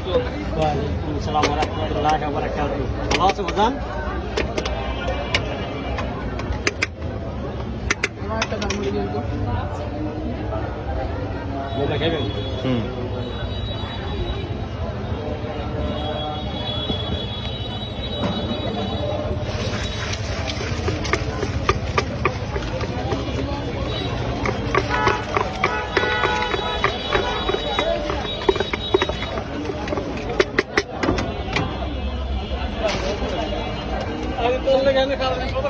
ওয়ালাইকুম আসসালাম ওয়া রাহমাতুল্লাহি ওয়া বারাকাতুহু। ভালো আছো বাজান? আমার একটা দাম বলে দিন তো। মোটা খাবেন? আরে তোর লেগে এনে কারণে কত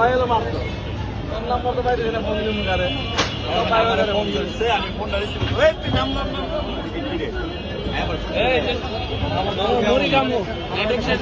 আইলো মাত্র তোর নাম্বার তো বাইরে ফোন দিলাম গারে ফোন দিছে আমি ফোনটা রিসিভ করে এই তুই নাম্বার এই আমার মরি কামু